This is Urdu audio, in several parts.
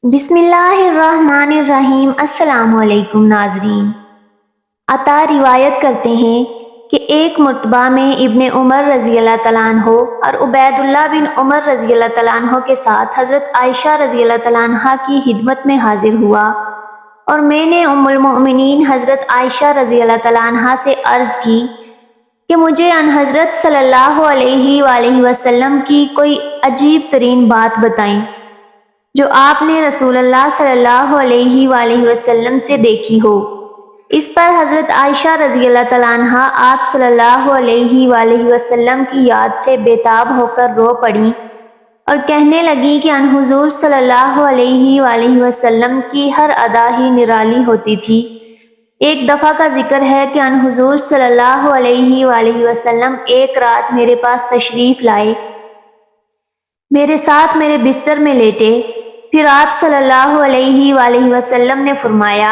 بسم اللہ الرحمن الرحیم۔ السلام علیکم ناظرین۔ عطا روایت کرتے ہیں کہ ایک مرتبہ میں ابن عمر رضی اللہ تعالیٰ عنہ اور عبید اللہ بن عمر رضی اللہ تعالیٰ عنہ کے ساتھ حضرت عائشہ رضی اللہ تعالیٰ عنہ کی خدمت میں حاضر ہوا، اور میں نے ام المؤمنین حضرت عائشہ رضی اللہ تعالیٰ عنہ سے عرض کی کہ مجھے ان حضرت صلی اللہ علیہ وآلہ وسلم کی کوئی عجیب ترین بات بتائیں جو آپ نے رسول اللہ صلی اللہ علیہ وآلہ وسلم سے دیکھی ہو۔ اس پر حضرت عائشہ رضی اللہ تعالیٰ عنہ آپ صلی اللہ علیہ وآلہ وسلم کی یاد سے بےتاب ہو کر رو پڑیں اور کہنے لگیں کہ ان حضور صلی اللہ علیہ وآلہ وسلم کی ہر ادا ہی نرالی ہوتی تھی۔ ایک دفعہ کا ذکر ہے کہ ان حضور صلی اللہ علیہ وآلہ وسلم ایک رات میرے پاس تشریف لائے، میرے ساتھ میرے بستر میں لیٹے، پھر آپ صلی اللہ علیہ وآلہ وسلم نے فرمایا،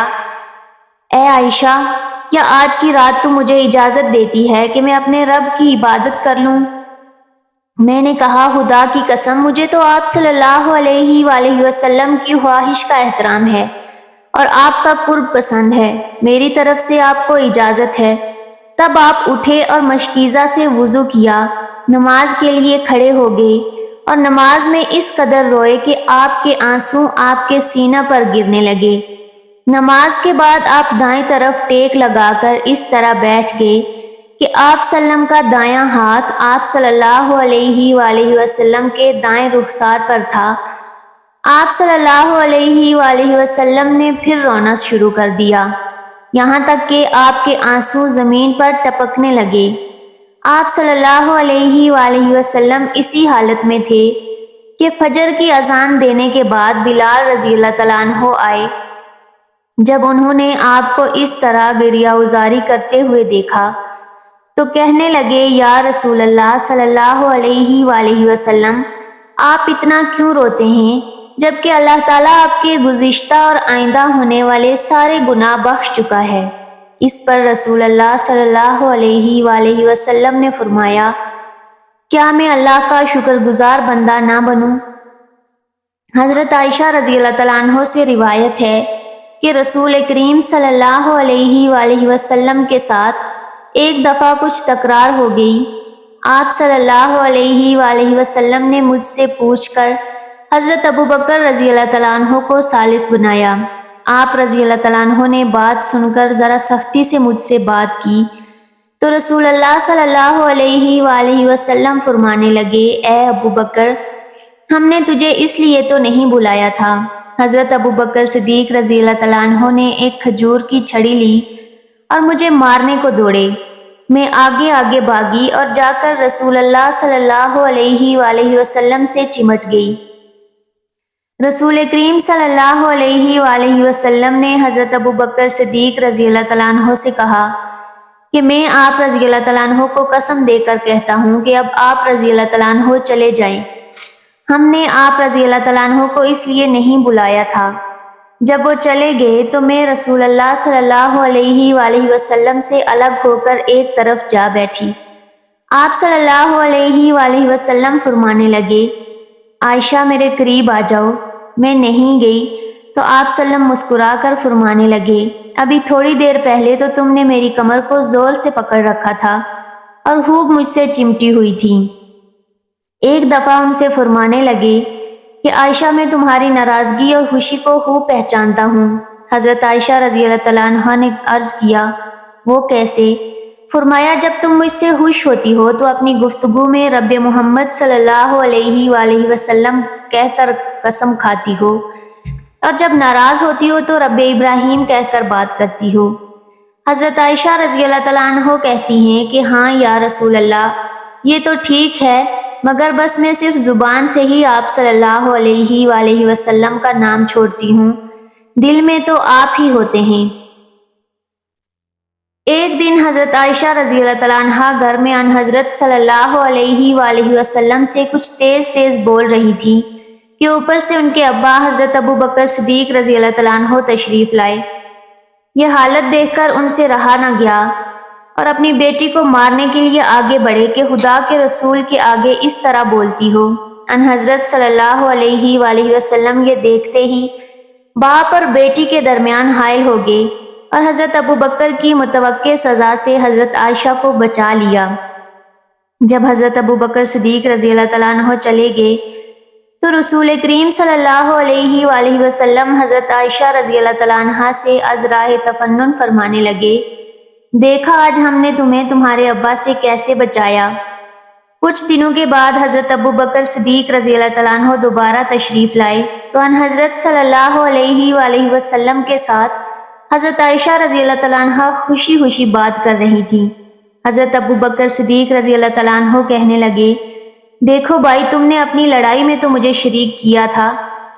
اے عائشہ، کیا آج کی رات تو مجھے اجازت دیتی ہے کہ میں اپنے رب کی عبادت کر لوں؟ میں نے کہا، خدا کی قسم، مجھے تو آپ صلی اللہ علیہ وآلہ وسلم کی خواہش کا احترام ہے اور آپ کا قرب پسند ہے، میری طرف سے آپ کو اجازت ہے۔ تب آپ اٹھے اور مشکیزہ سے وضو کیا، نماز کے لیے کھڑے ہو گئے اور نماز میں اس قدر روئے کہ آپ کے آنسو آپ کے سینہ پر گرنے لگے۔ نماز کے بعد آپ دائیں طرف ٹیک لگا کر اس طرح بیٹھ گئے کہ آپ سلم کا دایاں ہاتھ آپ صلی اللہ علیہ وآلہ وسلم کے دائیں رخسار پر تھا۔ آپ صلی اللہ علیہ وآلہ وسلم نے پھر رونا شروع کر دیا، یہاں تک کہ آپ کے آنسو زمین پر ٹپکنے لگے۔ آپ صلی اللہ علیہ وآلہ وسلم اسی حالت میں تھے کہ فجر کی اذان دینے کے بعد بلال رضی اللہ تعالیٰ عنہ آئے۔ جب انہوں نے آپ کو اس طرح گریہ ازاری کرتے ہوئے دیکھا تو کہنے لگے، یا رسول اللہ صلی اللہ علیہ وآلہ وسلم، آپ اتنا کیوں روتے ہیں جبکہ اللہ تعالیٰ آپ کے گزشتہ اور آئندہ ہونے والے سارے گناہ بخش چکا ہے؟ اس پر رسول اللہ صلی اللہ علیہ وآلہ وسلم نے فرمایا، کیا میں اللہ کا شکر گزار بندہ نہ بنوں؟ حضرت عائشہ رضی اللہ تعالیٰ عنہ سے روایت ہے کہ رسول کریم صلی اللہ علیہ وآلہ وسلم کے ساتھ ایک دفعہ کچھ تکرار ہو گئی۔ آپ صلی اللہ علیہ وآلہ وسلم نے مجھ سے پوچھ کر حضرت ابوبکر رضی اللہ تعالیٰ عنہ کو ثالث بنایا۔ آپ رضی اللہ تعالیٰ عنہ نے بات سن کر ذرا سختی سے مجھ سے بات کی تو رسول اللہ صلی اللہ علیہ وآلہ وسلم فرمانے لگے، اے ابوبکر، ہم نے تجھے اس لیے تو نہیں بلایا تھا۔ حضرت ابوبکر صدیق رضی اللہ تعالیٰ عنہ نے ایک کھجور کی چھڑی لی اور مجھے مارنے کو دوڑے۔ میں آگے آگے بھاگی اور جا کر رسول اللہ صلی اللہ علیہ وآلہ وسلم سے چمٹ گئی۔ رسول کریم صلی اللہ علیہ وآلہ وسلم نے حضرت ابوبکر صدیق رضی اللہ تعالیٰ عنہ سے کہا کہ میں آپ رضی اللہ تعالیٰ عنہ کو قسم دے کر کہتا ہوں کہ اب آپ رضی اللہ تعالیٰ عنہ چلے جائیں، ہم نے آپ رضی اللہ تعالیٰ عنہ کو اس لیے نہیں بلایا تھا۔ جب وہ چلے گئے تو میں رسول اللہ صلی اللہ علیہ وآلہ وسلم سے الگ ہو کر ایک طرف جا بیٹھی۔ آپ صلی اللہ علیہ وآلہ وسلم فرمانے لگے، عائشہ میرے قریب آ جاؤ۔ میں نہیں گئی تو آپ سلم مسکرا کر فرمانے لگے، ابھی تھوڑی دیر پہلے تو تم نے میری کمر کو زور سے پکڑ رکھا تھا اور خوب مجھ سے چمٹی ہوئی تھی۔ ایک دفعہ ان سے فرمانے لگے کہ عائشہ میں تمہاری ناراضگی اور خوشی کو خوب پہچانتا ہوں۔ حضرت عائشہ رضی اللہ تعالیٰ عنہ نے عرض کیا، وہ کیسے؟ فرمایا، جب تم مجھ سے خوش ہوتی ہو تو اپنی گفتگو میں رب محمد صلی اللہ علیہ وآلہ وسلم کہہ کر قسم کھاتی ہو، اور جب ناراض ہوتی ہو تو رب ابراہیم کہہ کر بات کرتی ہو۔ حضرت عائشہ رضی اللہ تعالیٰ عنہ کہتی ہیں کہ ہاں یا رسول اللہ، یہ تو ٹھیک ہے، مگر بس میں صرف زبان سے ہی آپ صلی اللہ علیہ وآلہ وسلم کا نام چھوڑتی ہوں، دل میں تو آپ ہی ہوتے ہیں۔ ایک دن حضرت عائشہ رضی اللہ تعالیٰ عنہ گھر میں ان حضرت صلی اللہ علیہ وآلہ وسلم سے کچھ تیز تیز بول رہی تھی کہ اوپر سے ان کے ابا حضرت ابوبکر صدیق رضی اللہ تعالیٰ عنہ تشریف لائے۔ یہ حالت دیکھ کر ان سے رہا نہ گیا اور اپنی بیٹی کو مارنے کے لیے آگے بڑھے کہ خدا کے رسول کے آگے اس طرح بولتی ہو۔ ان حضرت صلی اللہ علیہ وآلہ وسلم یہ دیکھتے ہی باپ اور بیٹی کے درمیان حائل ہو گئے اور حضرت ابو بکر کی متوقع سزا سے حضرت عائشہ کو بچا لیا۔ جب حضرت ابو بکر صدیق رضی اللہ تعالیٰ عنہ چلے گئے تو رسول کریم صلی اللہ علیہ وآلہ وسلم حضرت عائشہ رضی اللہ تعالیٰ عنہ سے از راہ تفنن فرمانے لگے، دیکھا آج ہم نے تمہیں تمہارے ابا سے کیسے بچایا۔ کچھ دنوں کے بعد حضرت ابو بکر صدیق رضی اللہ تعالیٰ عنہ دوبارہ تشریف لائے تو ان حضرت صلی اللہ علیہ وآلہ وسلم کے ساتھ حضرت عائشہ رضی اللہ تعالیٰ عنہ خوشی خوشی بات کر رہی تھی۔ حضرت ابو بکر صدیق رضی اللہ تعالیٰ عنہ کہنے لگے، دیکھو بھائی، تم نے اپنی لڑائی میں تو مجھے شریک کیا تھا،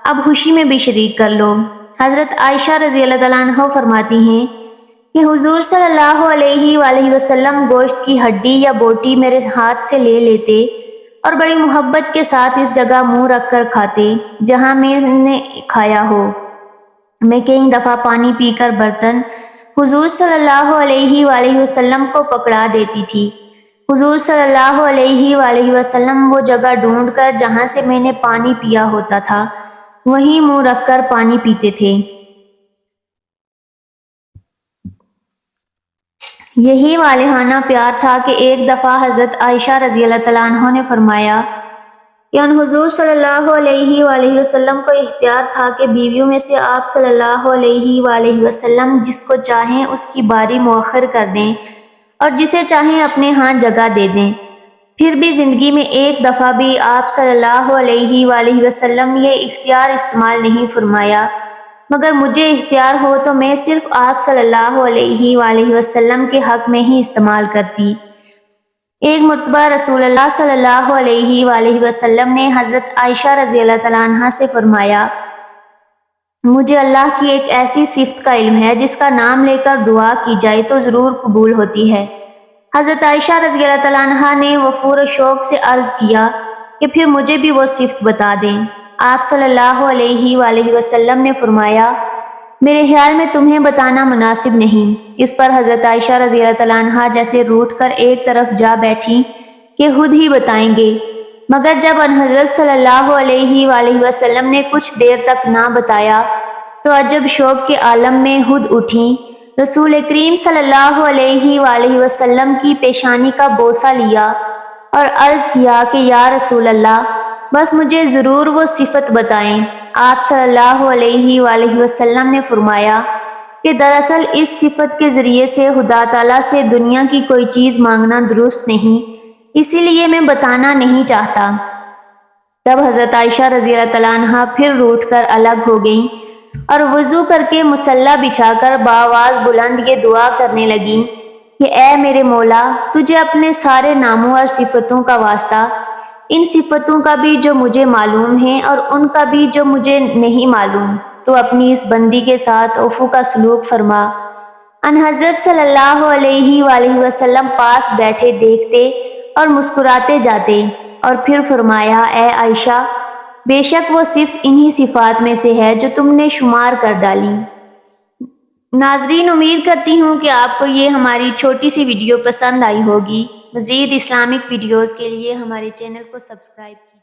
اب خوشی میں بھی شریک کر لو۔ حضرت عائشہ رضی اللہ تعالیٰ عنہ فرماتی ہیں کہ حضور صلی اللہ علیہ وآلہ وسلم گوشت کی ہڈی یا بوٹی میرے ہاتھ سے لے لیتے اور بڑی محبت کے ساتھ اس جگہ منہ رکھ کر کھاتے جہاں میں نے کھایا ہو۔ میں کئی دفعہ پانی پی کر برتن حضور صلی اللہ علیہ وآلہ وسلم کو پکڑا دیتی تھی۔ حضور صلی اللہ علیہ وآلہ وسلم وہ جگہ ڈھونڈ کر جہاں سے میں نے پانی پیا ہوتا تھا وہیں منہ رکھ کر پانی پیتے تھے۔ یہی والہانہ پیار تھا کہ ایک دفعہ حضرت عائشہ رضی اللہ تعالیٰ عنہ نے فرمایا کہ ان حضور صلی اللہ علیہ وآلہ وسلم کو اختیار تھا کہ بیویوں میں سے آپ صلی اللہ علیہ وآلہ وسلم جس کو چاہیں اس کی باری مؤخر کر دیں اور جسے چاہیں اپنے ہاں جگہ دے دیں۔ پھر بھی زندگی میں ایک دفعہ بھی آپ صلی اللہ علیہ وآلہ وسلم یہ اختیار استعمال نہیں فرمایا، مگر مجھے اختیار ہو تو میں صرف آپ صلی اللہ علیہ وآلہ وسلم کے حق میں ہی استعمال کرتی۔ ایک مرتبہ رسول اللہ صلی اللہ علیہ وآلہ وسلم نے حضرت عائشہ رضی اللہ تعالیٰ عنہ سے فرمایا، مجھے اللہ کی ایک ایسی صفت کا علم ہے جس کا نام لے کر دعا کی جائے تو ضرور قبول ہوتی ہے۔ حضرت عائشہ رضی اللہ تعالیٰ عنہ نے وفور و شوق سے عرض کیا کہ پھر مجھے بھی وہ صفت بتا دیں۔ آپ صلی اللہ علیہ وآلہ وسلم نے فرمایا، میرے خیال میں تمہیں بتانا مناسب نہیں۔ اس پر حضرت عائشہ رضی اللہ تعالیٰ عنہ جیسے روٹھ کر ایک طرف جا بیٹھی کہ خود ہی بتائیں گے، مگر جب ان حضرت صلی اللہ علیہ وآلہ وسلم نے کچھ دیر تک نہ بتایا تو عجب شوق کے عالم میں خود اٹھیں، رسول کریم صلی اللہ علیہ وآلہ وسلم کی پیشانی کا بوسہ لیا اور عرض کیا کہ یا رسول اللہ، بس مجھے ضرور وہ صفت بتائیں۔ آپ صلی اللہ علیہ وآلہ وسلم نے فرمایا کہ دراصل اس صفت کے ذریعے سے خدا تعالیٰ سے دنیا کی کوئی چیز مانگنا درست نہیں، اسی لیے میں بتانا نہیں چاہتا۔ تب حضرت عائشہ رضی اللہ تعالیٰ عنہ پھر روٹھ کر الگ ہو گئیں اور وضو کر کے مصلی بچھا کر بآواز بلند یہ دعا کرنے لگیں کہ اے میرے مولا، تجھے اپنے سارے ناموں اور صفتوں کا واسطہ، ان صفتوں کا بھی جو مجھے معلوم ہیں اور ان کا بھی جو مجھے نہیں معلوم، تو اپنی اس بندی کے ساتھ عفو کا سلوک فرما۔ ان حضرت صلی اللہ علیہ وآلہ وسلم پاس بیٹھے دیکھتے اور مسکراتے جاتے اور پھر فرمایا، اے عائشہ، بے شک وہ صفت انہی صفات میں سے ہے جو تم نے شمار کر ڈالی۔ ناظرین، امید کرتی ہوں کہ آپ کو یہ ہماری چھوٹی سی ویڈیو پسند آئی ہوگی۔ مزید اسلامک ویڈیوز کے لیے ہمارے چینل کو سبسکرائب کیجیے۔